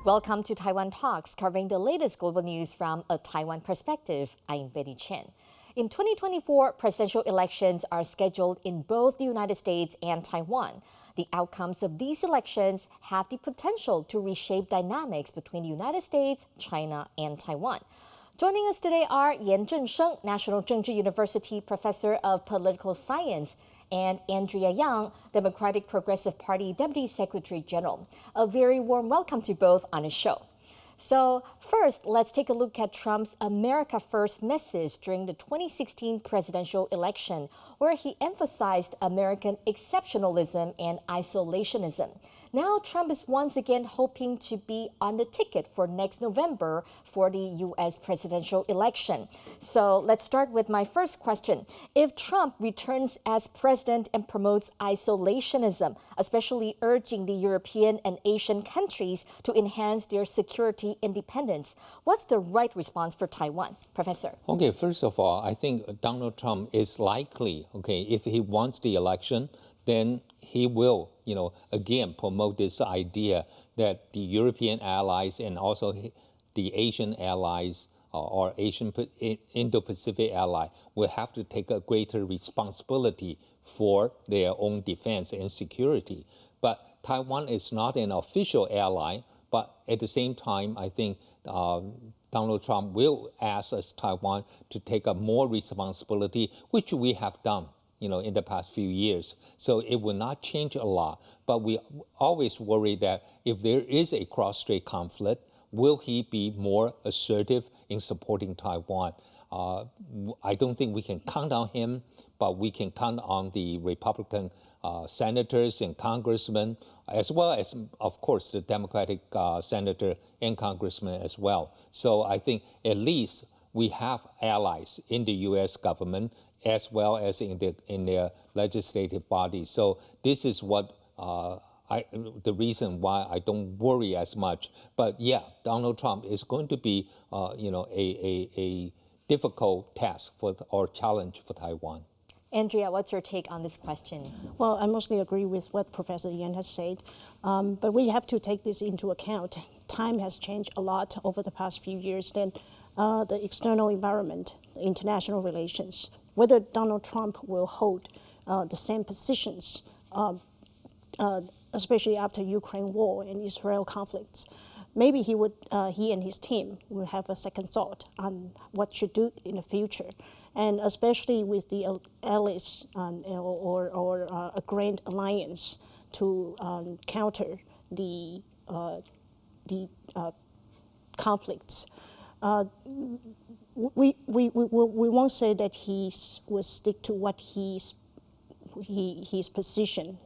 Welcome to Taiwan Talks, covering the latest global news from a Taiwan perspective. I'm Betty Chen. In 2024, presidential elections are scheduled in both the United States and Taiwan. The outcomes of these elections have the potential to reshape dynamics between the United States, China, and Taiwan. Joining us today are Chen-shen, National Chengchi University Professor of Political Science, and Andrea Yang, Democratic Progressive Party Deputy Secretary General. A very warm welcome to both on the show. So first, let's take a look at Trump's America First message during the 2016 presidential election, where he emphasized American exceptionalism and isolationism. Now, Trump is once again hoping to be on the ticket for next November for the U.S. presidential election. So let's start with my first question. If Trump returns as president and promotes isolationism, especially urging the European and Asian countries to enhance their security independence, what's the right response for Taiwan? Professor. Okay, first of all, I think Donald Trump is likely, if he wants the election, then he will, again promote this idea that the European allies and also the Asian allies or Indo-Pacific ally will have to take a greater responsibility for their own defense and security. But Taiwan is not an official ally, but at the same time, I think Donald Trump will ask us, Taiwan, to take up more responsibility, which we have done in the past few years. So it will not change a lot. But we always worry that if there is a cross-strait conflict, will he be more assertive in supporting Taiwan? I don't think we can count on him, but we can count on the Republican senators and congressmen, as well as, of course, the Democratic senator and congressman as well. So I think at least we have allies in the U.S. government as well as in their legislative body. So this is what the reason why I don't worry as much. But yeah, Donald Trump is going to be a difficult task or challenge for Taiwan. Andrea, what's your take on this question? Well, I mostly agree with what Professor Yang has said, but we have to take this into account. Time has changed a lot over the past few years. Then the external environment, international relations, whether Donald Trump will hold the same positions, especially after Ukraine war and Israel conflicts. Maybe he and his team will have a second thought on what should do in the future, and especially with the allies or a grand alliance to counter the conflicts. We won't say that he will stick to what his position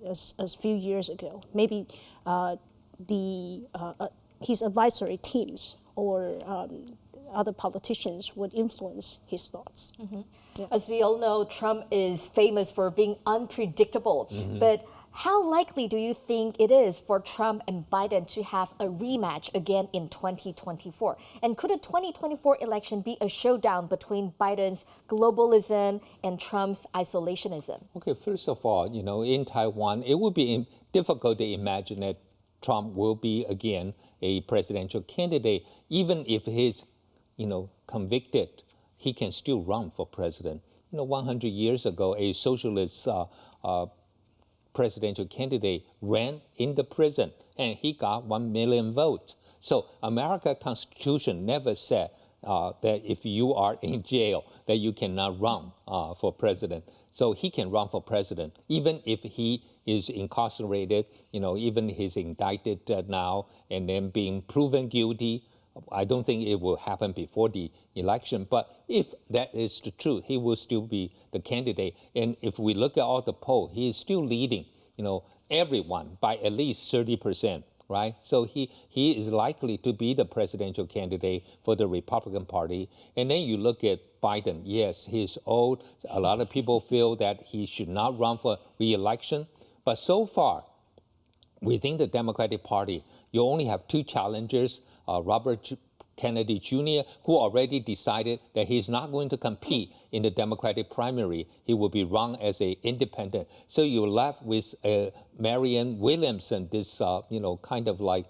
as few years ago. Maybe his advisory teams or other politicians would influence his thoughts. Mm-hmm. Yeah. As we all know, Trump is famous for being unpredictable. Mm-hmm. But how likely do you think it is for Trump and Biden to have a rematch again in 2024? And could a 2024 election be a showdown between Biden's globalism and Trump's isolationism? Okay, first of all, in Taiwan, it would be difficult to imagine that Trump will be again a presidential candidate. Even if he's, convicted, he can still run for president. 100 years ago, a socialist presidential candidate ran in the prison and he got 1 million votes. So American Constitution never said that if you are in jail that you cannot run for president. So he can run for president even if he is incarcerated, even he's indicted now and then being proven guilty. I don't think it will happen before the election, but if that is the truth, he will still be the candidate. And if we look at all the polls, he is still leading, everyone by at least 30%, right? So he is likely to be the presidential candidate for the Republican Party. And then you look at Biden. Yes, he's old. A lot of people feel that he should not run for re-election. But so far, within the Democratic Party, you only have two challengers, Robert Kennedy Jr., who already decided that he's not going to compete in the Democratic primary. He will be run as an independent. So you're left with Marianne Williamson, this kind of like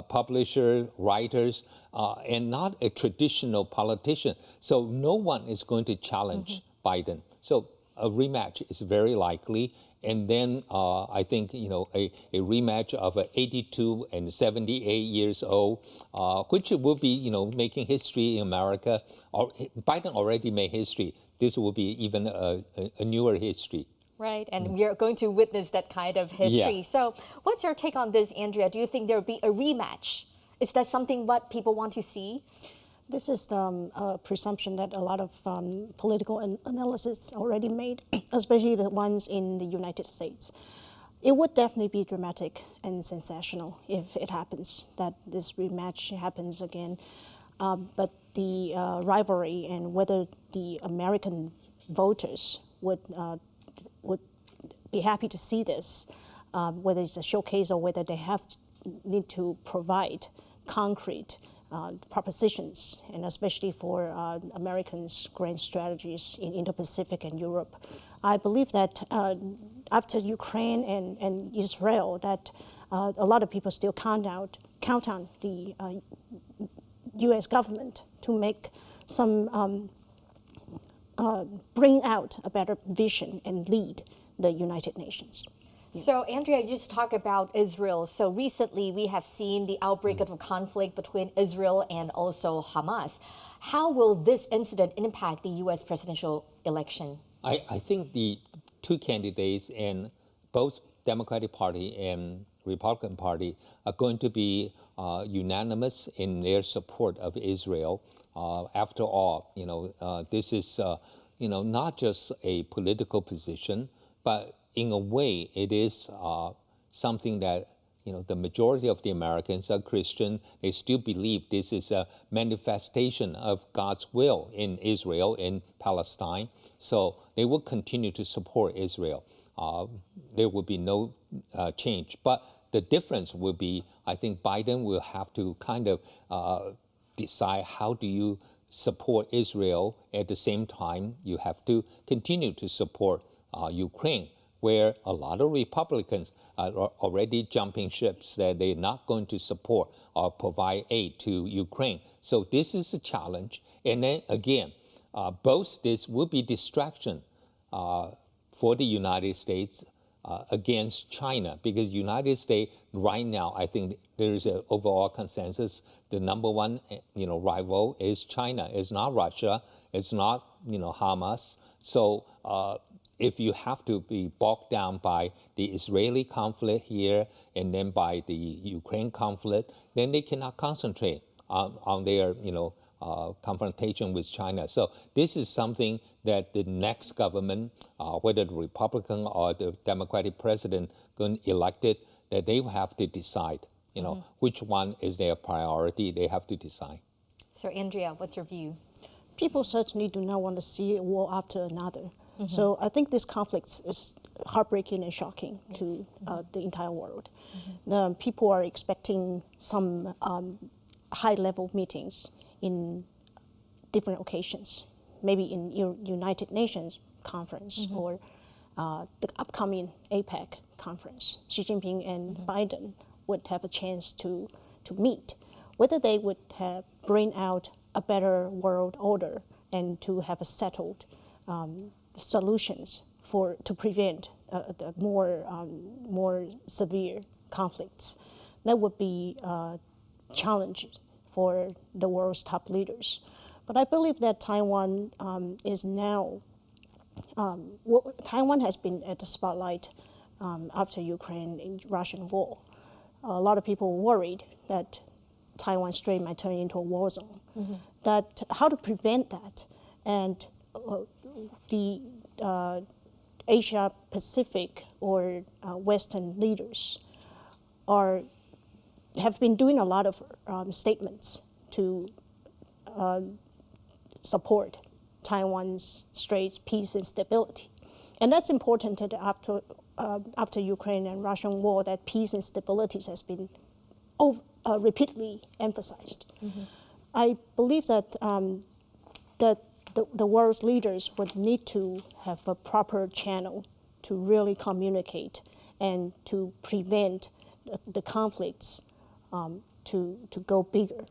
publisher, writers, and not a traditional politician. So no one is going to challenge Biden. So a rematch is very likely. And then I think, a rematch of 82 and 78 years old, which will be, making history in America. Biden already made history. This will be even a newer history. Right, and we're going to witness that kind of history. Yeah. So what's your take on this, Andrea? Do you think there will be a rematch? Is that something what people want to see? This is the presumption that a lot of political analysts already made, especially the ones in the United States. It would definitely be dramatic and sensational if it happens, that this rematch happens again. But the rivalry and whether the American voters would be happy to see this, whether it's a showcase or whether they need to provide concrete propositions, and especially for Americans' grand strategies in Indo-Pacific and Europe. I believe that after Ukraine and Israel, that a lot of people still count on the U.S. government to make some, bring out a better vision and lead the United Nations. So, Andrea, you just talked about Israel. So recently, we have seen the outbreak of a conflict between Israel and also Hamas. How will this incident impact the U.S. presidential election? I think the two candidates in both Democratic Party and Republican Party are going to be unanimous in their support of Israel. After all, this is not just a political position, but in a way, it is something that, the majority of the Americans are Christian. They still believe this is a manifestation of God's will in Israel, in Palestine. So they will continue to support Israel. There will be no change. But the difference will be, I think Biden will have to kind of decide how do you support Israel. At the same time, you have to continue to support Ukraine, where a lot of Republicans are already jumping ships that they're not going to support or provide aid to Ukraine. So this is a challenge. And then again, both this will be distraction for the United States against China, because United States right now, I think there is an overall consensus. The number one, rival is China. It's not Russia. It's not, Hamas. So if you have to be bogged down by the Israeli conflict here and then by the Ukraine conflict, then they cannot concentrate on their, confrontation with China. So this is something that the next government, whether the Republican or the Democratic president elected, that they will have to decide, which one is their priority. They have to decide. So, Andrea, what's your view? People certainly do not want to see a war after another. So I think this conflict is heartbreaking and shocking to the entire world. People are expecting some high-level meetings in different occasions, maybe in United Nations conference or the upcoming APEC conference. Xi Jinping and Biden would have a chance to meet. Whether they would bring out a better world order and to have a settled solutions to prevent the more severe conflicts. That would be a challenge for the world's top leaders. But I believe that Taiwan is now, Taiwan has been at the spotlight after Ukraine and Russian war. A lot of people worried that Taiwan Strait might turn into a war zone. That how to prevent that, and the Asia Pacific or Western leaders have been doing a lot of statements to support Taiwan's Straits peace and stability, and that's important that after Ukraine and Russian war, that peace and stability has been repeatedly emphasized. I believe that that the world's leaders would need to have a proper channel to really communicate and to prevent the conflicts to go bigger.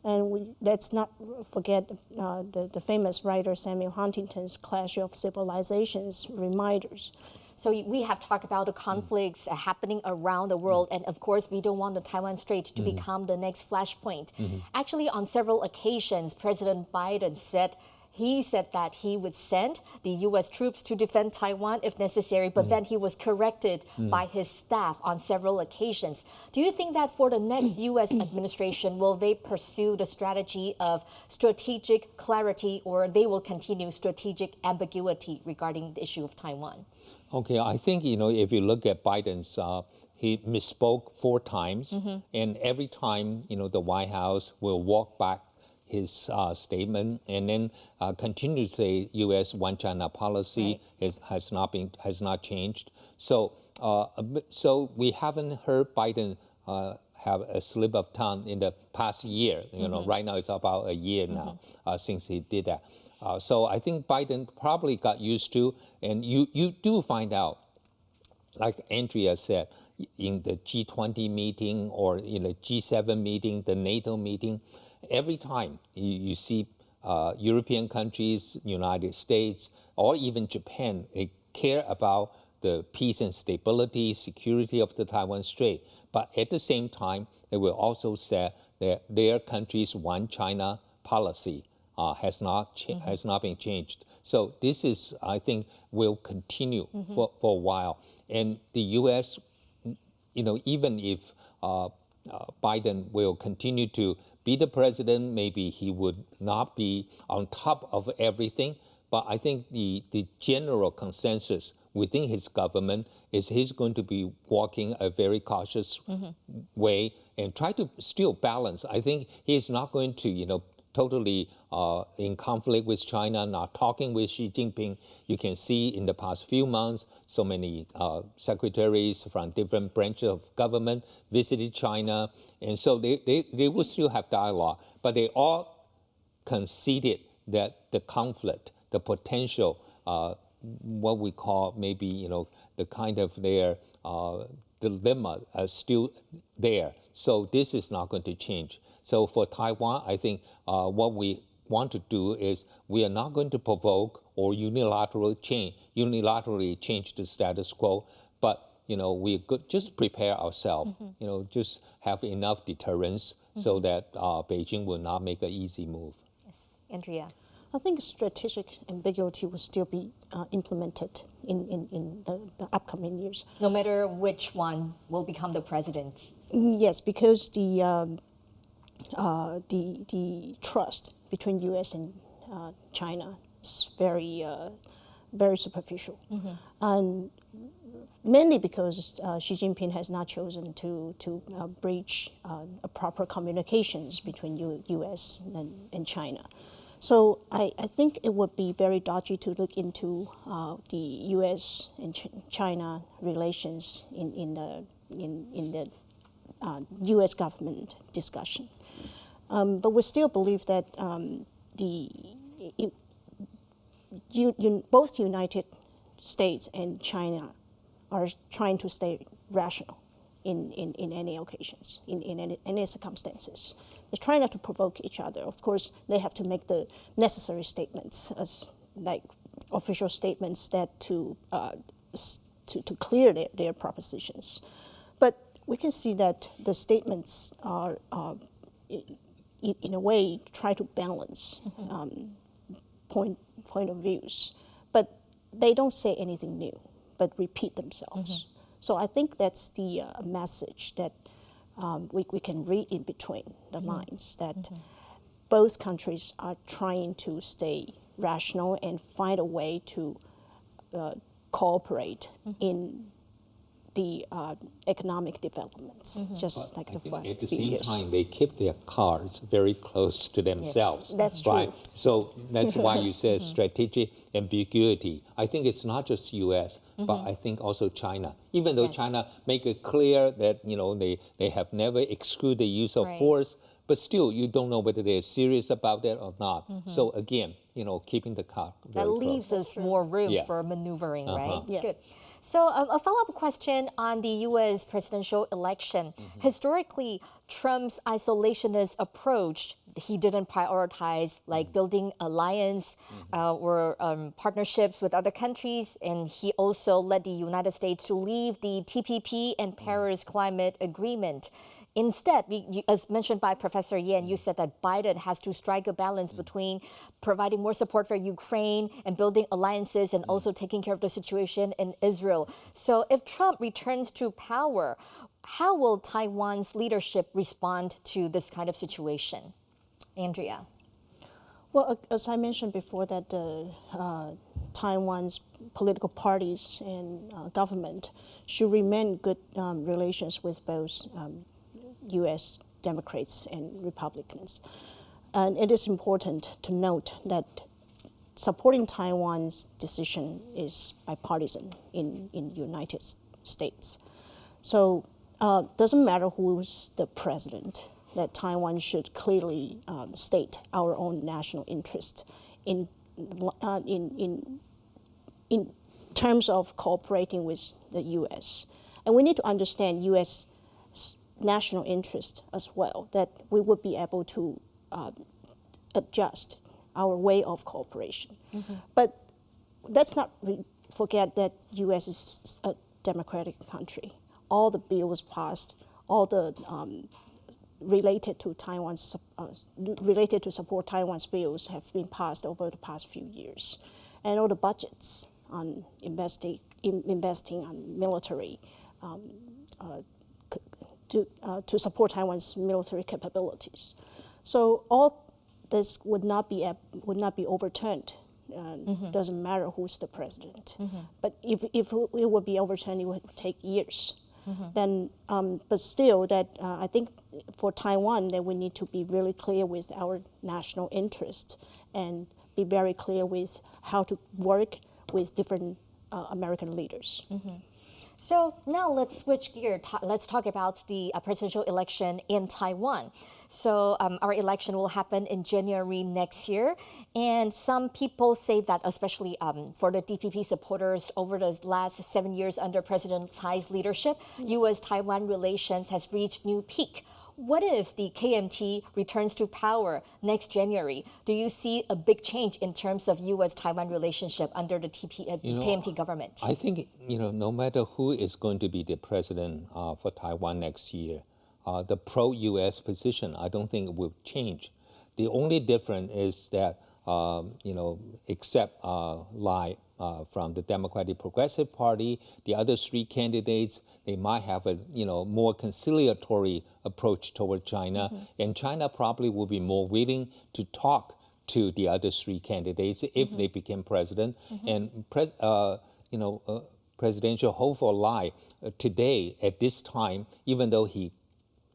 And let's not forget the famous writer Samuel Huntington's Clash of Civilizations reminders. So we have talked about the conflicts happening around the world, and of course, we don't want the Taiwan Strait to become the next flashpoint. Actually, on several occasions, President Biden said that he would send the U.S. troops to defend Taiwan if necessary, but then he was corrected by his staff on several occasions. Do you think that for the next U.S. administration, will they pursue the strategy of strategic clarity, or they will continue strategic ambiguity regarding the issue of Taiwan? Okay, I think, if you look at Biden's, he misspoke 4 times, and every time, the White House will walk back his statement and then continue to say U.S. one China policy has not changed. So we haven't heard Biden have a slip of tongue in the past year. Right now it's about a year now since he did that. So I think Biden probably got used to, and you do find out, like Andrea said, in the G20 meeting or in the G7 meeting, the NATO meeting, every time you see European countries, United States, or even Japan, they care about the peace and stability, security of the Taiwan Strait. But at the same time, they will also say that their country's one China policy has not been changed. So this is, I think, will continue for a while. And the U.S., even if Biden will continue to be the president, maybe he would not be on top of everything. But I think the general consensus within his government is he's going to be walking a very cautious way and try to still balance. I think he's not going to, totally in conflict with China, not talking with Xi Jinping. You can see in the past few months, so many secretaries from different branches of government visited China. And so they will still have dialogue, but they all conceded that the conflict, the potential, what we call maybe, the kind of their dilemma are still there. So this is not going to change. So for Taiwan, I think what we want to do is we are not going to provoke or unilaterally change the status quo, but we could just prepare ourselves, just have enough deterrence so that Beijing will not make an easy move. Yes, Andrea. I think strategic ambiguity will still be implemented in the upcoming years. No matter which one will become the president. Yes, because the trust between U.S. and China is very superficial, and mainly because Xi Jinping has not chosen to breach a proper communications between U.S. and China. So I think it would be very dodgy to look into the U.S. and China relations in the U.S. government discussion. But we still believe that both United States and China are trying to stay rational in any occasions, in any circumstances. They're trying not to provoke each other. Of course, they have to make the necessary statements, as like official statements that to clear their propositions. But we can see that the statements are, in a way, try to balance point of views, but they don't say anything new, but repeat themselves. So I think that's the message that we can read in between the lines, that both countries are trying to stay rational and find a way to cooperate in the economic developments, just like I the think at the few same years. time, they keep their cards very close to themselves. That's right? true. So that's why you said strategic ambiguity. I think it's not just U.S., but I think also China. Even though China make it clear that they have never excluded the use of force, but still you don't know whether they're serious about that or not. So again, keeping the card very That close. leaves us more room Yeah. for maneuvering, right? Yeah. Good. So a follow-up question on the U.S. presidential election. Historically, Trump's isolationist approach, he didn't prioritize like building alliance or partnerships with other countries, and he also led the United States to leave the TPP and Paris Climate Agreement. Instead, as mentioned by Professor Yan, you said that Biden has to strike a balance between providing more support for Ukraine and building alliances and also taking care of the situation in Israel. So if Trump returns to power, how will Taiwan's leadership respond to this kind of situation? Andrea. Well, as I mentioned before, that Taiwan's political parties and government should remain good relations with both U.S. Democrats and Republicans. And it is important to note that supporting Taiwan's decision is bipartisan in the United States. So doesn't matter who's the president, that Taiwan should clearly state our own national interest in terms of cooperating with the U.S. And we need to understand U.S. national interest as well, that we would be able to adjust our way of cooperation. But let's not forget that U.S. is a democratic country. All the bills passed, all the related to support Taiwan's bills have been passed over the past few years, and all the budgets on investing on military to support Taiwan's military capabilities. So all this would not be overturned. Doesn't matter who's the president. But if it would be overturned, it would take years. Then, but still, that I think for Taiwan, that we need to be really clear with our national interest and be very clear with how to work with different American leaders. So now let's switch gear. Let's talk about the presidential election in Taiwan. So our election will happen in January next year. And some people say that, especially for the DPP supporters, over the last 7 years under President Tsai's leadership, U.S.-Taiwan relations has reached new peak. What if the KMT returns to power next January? Do you see a big change in terms of U.S.-Taiwan relationship under the KMT government? I think, no matter who is going to be the president for Taiwan next year, the pro-U.S. position, I don't think will change. The only difference is that, except Lai from the Democratic Progressive Party, the other three candidates, they might have a more conciliatory approach toward China, and China probably will be more willing to talk to the other three candidates if they become president. And presidential hopeful Lai today at this time, even though he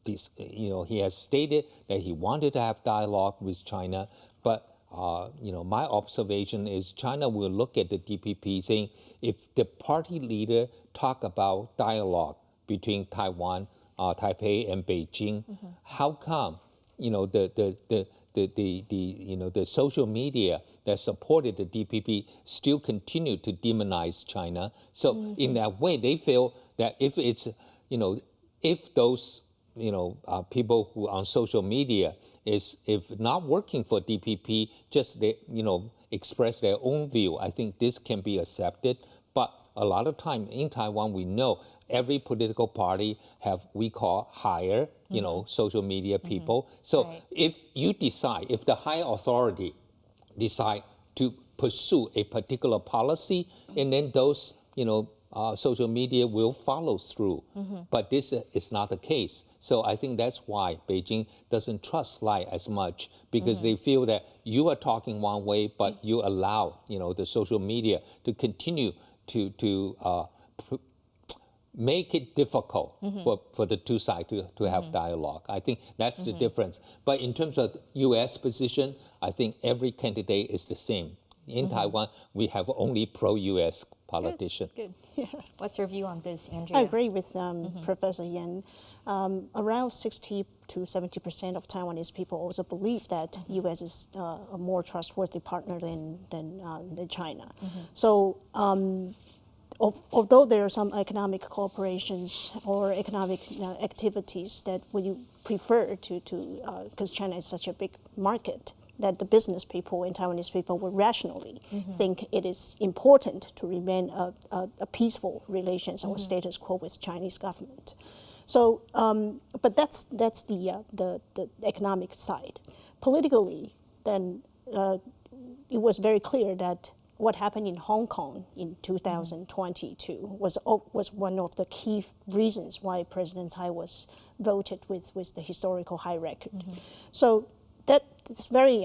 has stated that he wanted to have dialogue with China, but my observation is China will look at the DPP saying, if the party leader talk about dialogue between Taiwan, Taipei, and Beijing, how come the social media that supported the DPP still continue to demonize China? So in that way, they feel that if it's if those people who on social media if not working for DPP, just express their own view, I think this can be accepted. But a lot of time in Taiwan, we know every political party have we call higher, social media people. So if you decide, if the high authority decide to pursue a particular policy, and then those social media will follow through. But this is not the case. So I think that's why Beijing doesn't trust Lai as much, because they feel that you are talking one way, but you allow the social media to continue to make it difficult for the two sides to have dialogue. I think that's the difference. But in terms of U.S. position, I think every candidate is the same. In Taiwan, we have only pro-U.S. politicians. Good. What's your view on this, Andrea? I agree with Professor Yang. Around 60 to 70% of Taiwanese people also believe that U.S. is a more trustworthy partner than China. So although there are some economic cooperations or economic activities that we prefer to because China is such a big market, that the business people and Taiwanese people will rationally think it is important to remain a peaceful relations or status quo with Chinese government. So, but that's the economic side. Politically, then it was very clear that what happened in Hong Kong in 2022 was one of the key reasons why President Tsai was voted with the historical high record. So that it's very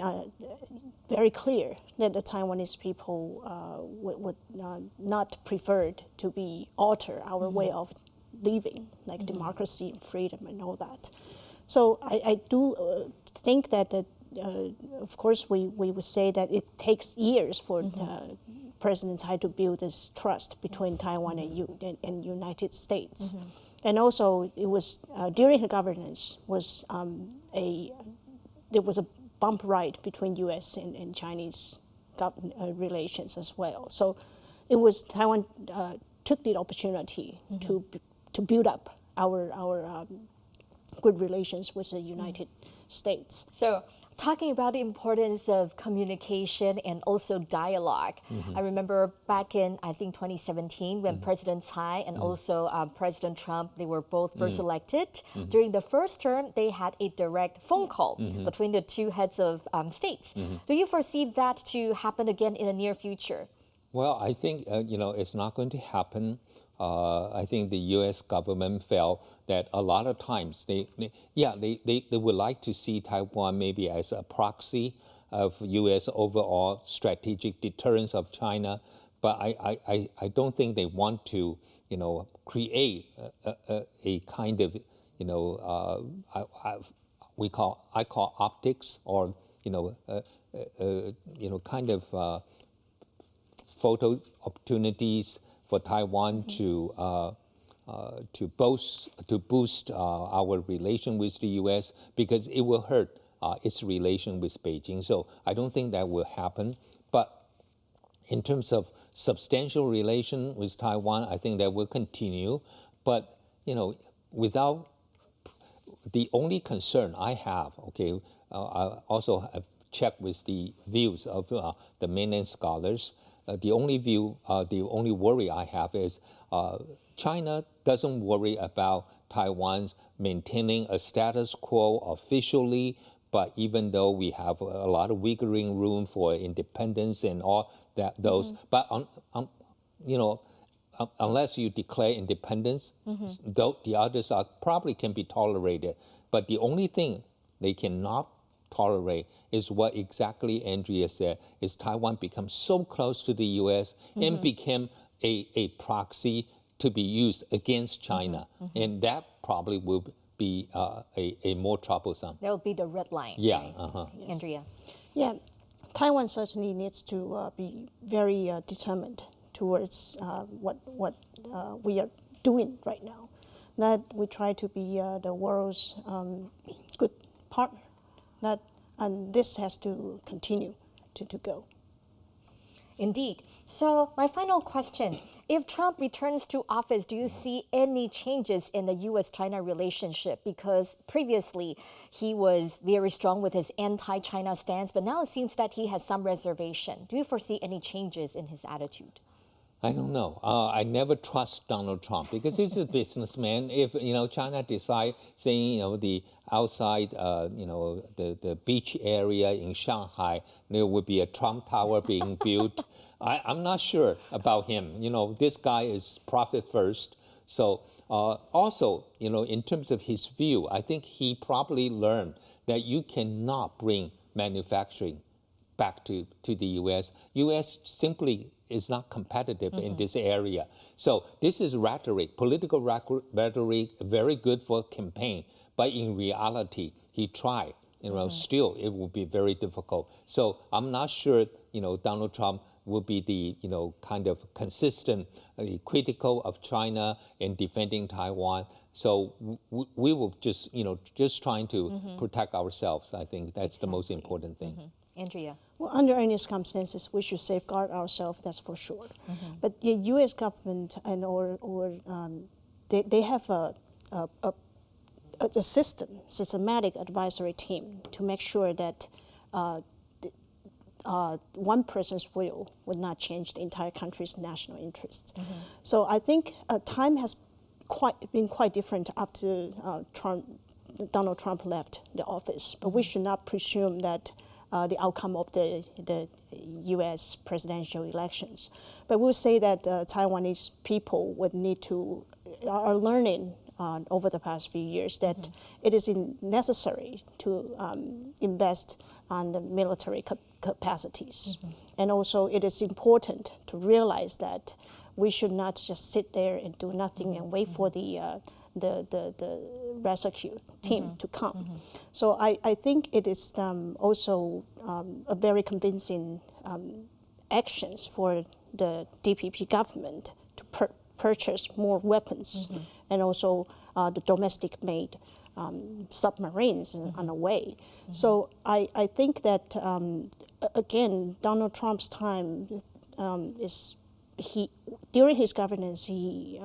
clear that the Taiwanese people would not prefer to be alter our way of living, like democracy and freedom and all that. So I do think that of course we would say that it takes years for President Tsai to build this trust between Taiwan and United States. And also it was during her governance was there was a bump ride between U.S. and Chinese relations as well. So it was Taiwan took the opportunity to build up our good relations with the United States. So talking about the importance of communication and also dialogue. I remember back in, I think, 2017, when President Tsai and also President Trump, they were both first elected. During the first term, they had a direct phone call between the two heads of states. Do you foresee that to happen again in the near future? Well, I think, it's not going to happen. I think the U.S. government felt that a lot of times they would like to see Taiwan maybe as a proxy of U.S. overall strategic deterrence of China, but I don't think they want to create a kind of I call optics or kind of photo opportunities for Taiwan to boost our relation with the U.S. because it will hurt its relation with Beijing. So I don't think that will happen. But in terms of substantial relation with Taiwan, I think that will continue. But without the only concern I have, I also have checked with the views of the mainland scholars. The only worry I have is China doesn't worry about Taiwan's maintaining a status quo officially, but even though we have a lot of wiggling room for independence and all those, but unless you declare independence, the others probably can be tolerated. But the only thing they cannot tolerate is what exactly Andrea said, is Taiwan becomes so close to the U.S. and became a proxy to be used against China. And that probably will be a more troublesome. That will be the red line. Yeah. Right? Andrea. Yeah, Taiwan certainly needs to be very determined towards what we are doing right now. That we try to be the world's good partner. And this has to continue to go. Indeed. So my final question, if Trump returns to office, do you see any changes in the U.S.-China relationship? Because previously he was very strong with his anti-China stance, but now it seems that he has some reservation. Do you foresee any changes in his attitude? I don't know. I never trust Donald Trump because he's a businessman. If China decide, saying the outside, the beach area in Shanghai, there would be a Trump Tower being built. I'm not sure about him. This guy is profit first. So also, in terms of his view, I think he probably learned that you cannot bring manufacturing back to the U.S. U.S. simply is not competitive in this area. So this is rhetoric, political rhetoric, very good for campaign. But in reality, he tried. Still it will be very difficult. So I'm not sure, Donald Trump will be the, kind of consistent, critical of China and defending Taiwan. So we will just trying to protect ourselves. I think that's the most important thing. Andrea? Well, under any circumstances, we should safeguard ourselves, that's for sure. But the U.S. government they have a systematic advisory team to make sure that one person's will would not change the entire country's national interests. So I think time has been quite different after Donald Trump left the office. But we should not presume that the outcome of the U.S. presidential elections. But we'll say that Taiwanese people are learning over the past few years that it is necessary to invest on the military capacities. And also it is important to realize that we should not just sit there and do nothing and wait for the rescue team to come. So I think it is also a very convincing actions for the DPP government to purchase more weapons and also the domestic-made submarines on the way. So I think that, again, Donald Trump's time during his governance, he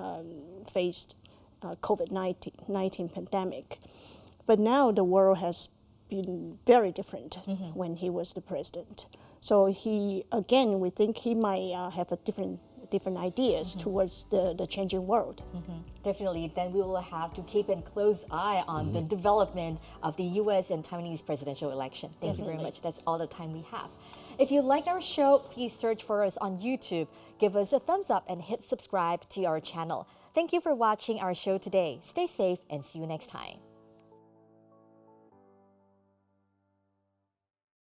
faced COVID-19 pandemic. But now the world has been very different when he was the president. So we think he might have a different ideas towards the changing world. Definitely, then we will have to keep a close eye on the development of the U.S. and Taiwanese presidential election. Thank you very much. That's all the time we have. If you liked our show, please search for us on YouTube, give us a thumbs up, and hit subscribe to our channel. Thank you for watching our show today. Stay safe and see you next time.